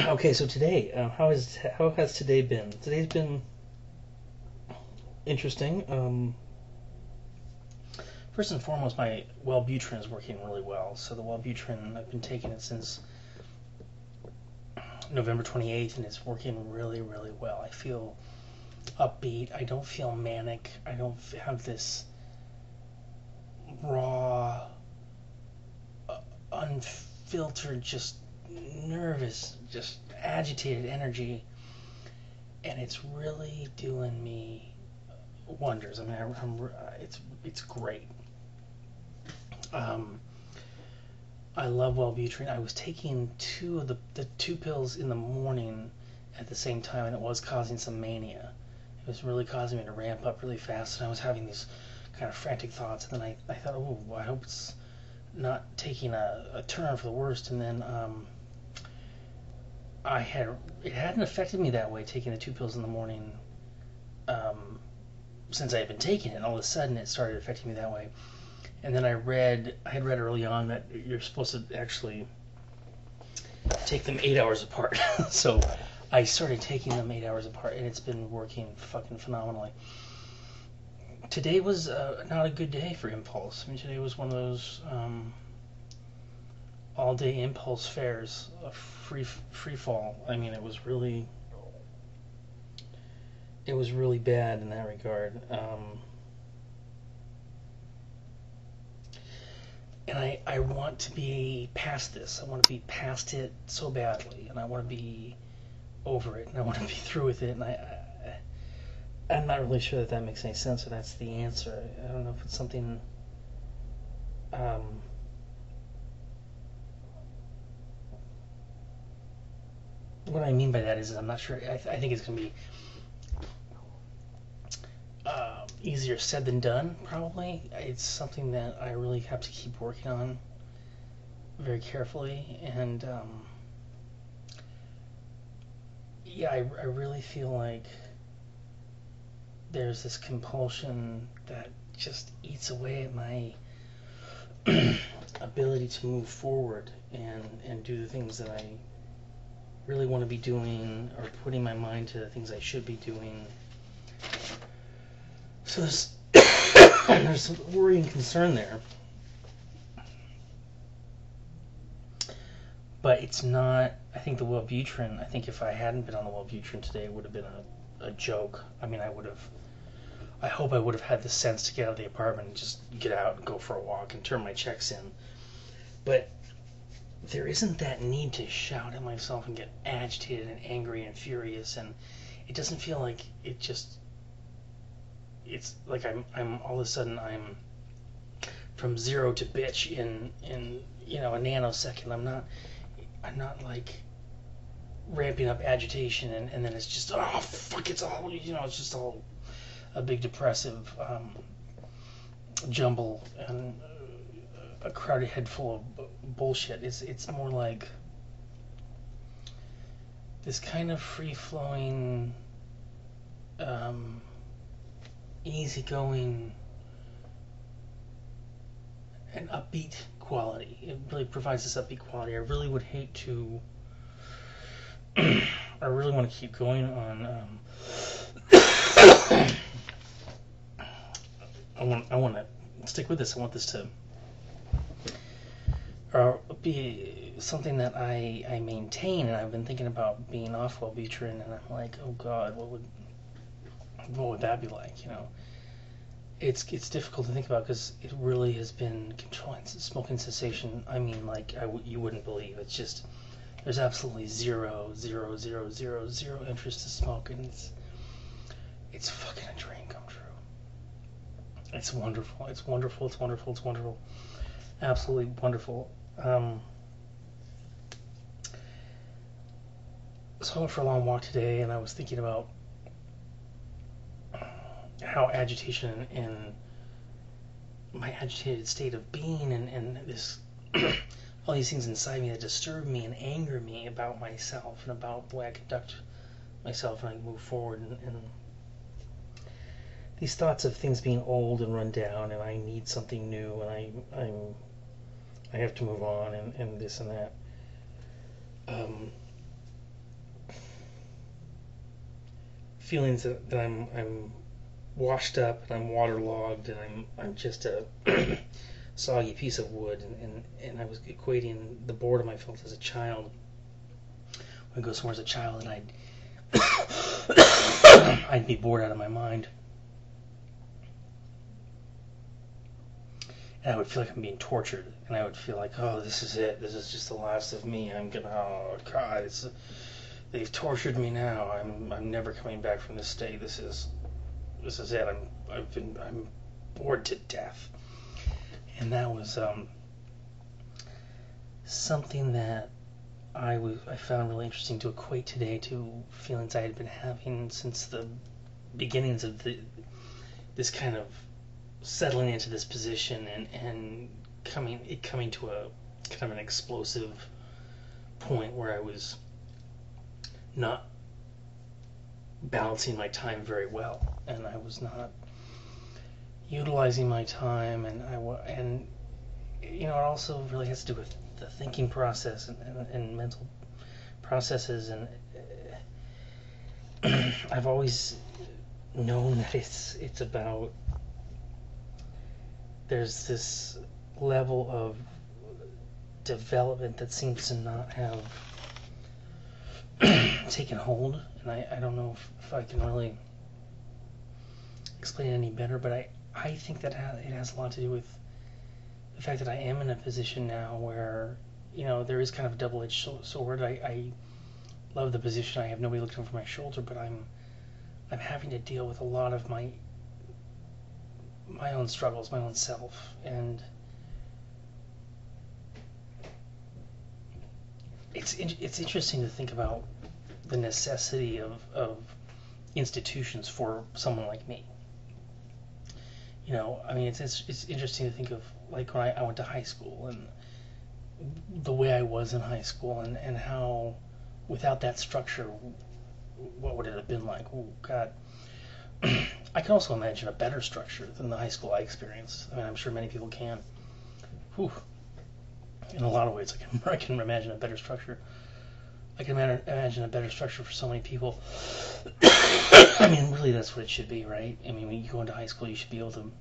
Okay, so today, how has today been? Today's been interesting. First and foremost, my Wellbutrin is working really well. So the Wellbutrin, I've been taking it since November 28th, and it's working really, really well. I feel upbeat. I don't feel manic. I don't have this raw, unfiltered, just nervous, just agitated energy, and it's really doing me wonders. I mean, it's great. Um, I love Wellbutrin. I was taking the two pills in the morning at the same time, and it was causing some mania. It was really causing me to ramp up really fast, and I was having these kind of frantic thoughts. And then I thought, oh, I hope it's not taking a turn for the worst. And then it hadn't affected me that way taking the two pills in the morning um, since I had been taking it. And all of a sudden, it started affecting me that way. And then I had read early on that you're supposed to actually take them 8 hours apart. So I started taking them 8 hours apart, and it's been working fucking phenomenally. Today was not a good day for Impulse. I mean, today was one of those all-day Impulse fairs, a free fall. I mean, it was really bad in that regard. And I want to be past this. I want to be past it so badly, and I want to be over it, and I want to be through with it. And I'm not really sure that that makes any sense, or that's the answer. I don't know if it's something. Um, what I mean by that is I'm not sure. I think it's going to be easier said than done. Probably, it's something that I really have to keep working on very carefully, and yeah, I really feel like there's this compulsion that just eats away at my ability to move forward and do the things that I really want to be doing, or putting my mind to the things I should be doing. So there's some worry and concern there. But it's not, I think the Wellbutrin, I think if I hadn't been on the Wellbutrin today, it would have been a joke. I mean, I hope I would have had the sense to get out of the apartment and just get out and go for a walk and turn my checks in. But there isn't that need to shout at myself and get agitated and angry and furious, and it doesn't feel like it's like I'm all of a sudden I'm from zero to bitch in a nanosecond. I'm not like ramping up agitation, and then it's just, oh fuck, it's all, it's just all a big depressive jumble, and a crowded head full of bullshit. It's more like this kind of free flowing, easygoing, and upbeat quality. It really provides this upbeat quality. I really would hate to. I really want to keep going on. I want to stick with this. I want this to be something that I maintain. And I've been thinking about being off Wellbutrin, and I'm like, oh God, what would that be like? It's difficult to think about, because it really has been controlling smoking cessation. I mean, like you wouldn't believe. It's just there's absolutely zero interest to smoke, and it's fucking a dream come true. It's wonderful. It's wonderful. It's wonderful. It's wonderful. Absolutely wonderful. So I went for a long walk today, and I was thinking about how agitation and my agitated state of being, and this all these things inside me that disturb me and anger me about myself and about the way I conduct myself and I move forward, and these thoughts of things being old and run down, and I need something new, and I have to move on, and this and that. feelings that I'm washed up and I'm waterlogged and I'm just a soggy piece of wood, and I was equating the boredom I felt as a child. When I go somewhere as a child and I'd be bored out of my mind. And I would feel like I'm being tortured, and I would feel like, oh, this is it. This is just the last of me. Oh God, they've tortured me now. I'm never coming back from this state. This is it. I'm bored to death. And that was something that I found really interesting to equate today to feelings I had been having since the beginnings of this kind of settling into this position and coming to a kind of an explosive point where I was not balancing my time very well, and I was not utilizing my time, and it also really has to do with the thinking process and mental processes, and I've always known that it's about, there's this level of development that seems to not have taken hold, and I don't know if I can really explain it any better, but I think that it has a lot to do with the fact that I am in a position now where, there is kind of a double-edged sword. I love the position. I have nobody looking over my shoulder, but I'm having to deal with a lot of my own struggles, my own self, and it's interesting to think about the necessity of institutions for someone like me. It's interesting to think of, like, when I went to high school and the way I was in high school, and how without that structure, what would it have been like? Oh God. I can also imagine a better structure than the high school I experienced. I mean, I'm sure many people can. Whew. In a lot of ways, I can imagine a better structure. I can imagine a better structure for so many people. I mean, really, that's what it should be, right? I mean, when you go into high school, you should be able to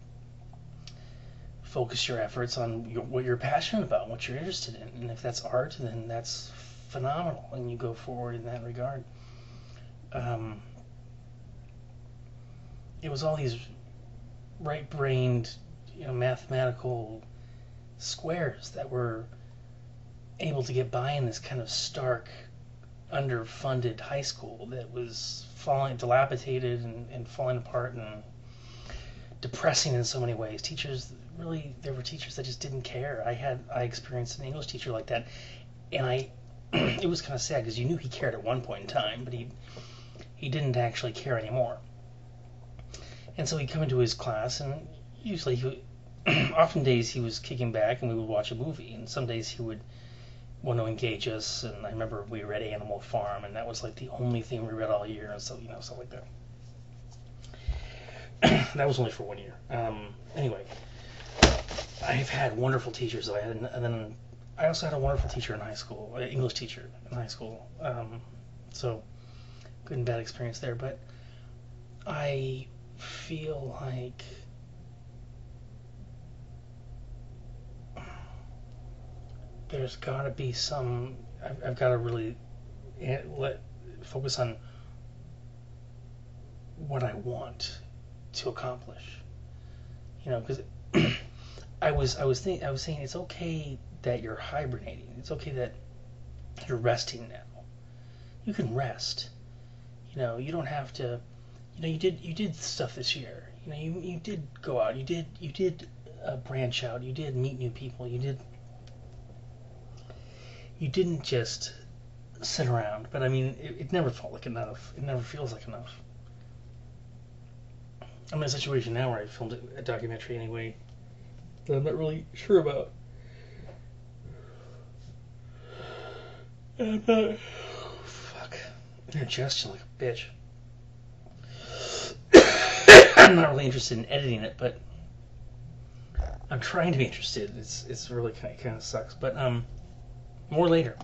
focus your efforts on what you're passionate about, what you're interested in. And if that's art, then that's phenomenal, and you go forward in that regard. It was all these right-brained, mathematical squares that were able to get by in this kind of stark, underfunded high school that was dilapidated and falling apart and depressing in so many ways. There were teachers that just didn't care. I experienced an English teacher like that, and it was kind of sad because you knew he cared at one point in time, but he didn't actually care anymore. And so he'd come into his class, and usually often days he was kicking back and we would watch a movie, and some days he would want to engage us, and I remember we read Animal Farm, and that was like the only thing we read all year, and so, stuff like that. That was only for 1 year. Anyway, I've had wonderful teachers, and then I also had a wonderful teacher in high school, an English teacher in high school, so good and bad experience there, but I feel like there's got to be I've got to really focus on what I want to accomplish, because I was saying it's okay that you're hibernating. It's okay that you're resting now. You can rest. You don't have to. You did stuff this year. You did go out. You did branch out. You did meet new people. You didn't just sit around. But I mean, it never felt like enough. It never feels like enough. I'm in a situation now where I filmed a documentary anyway that I'm not really sure about. And fuck, indigestion like a bitch. I'm not really interested in editing it, but I'm trying to be interested. It's really kind of sucks, but more later.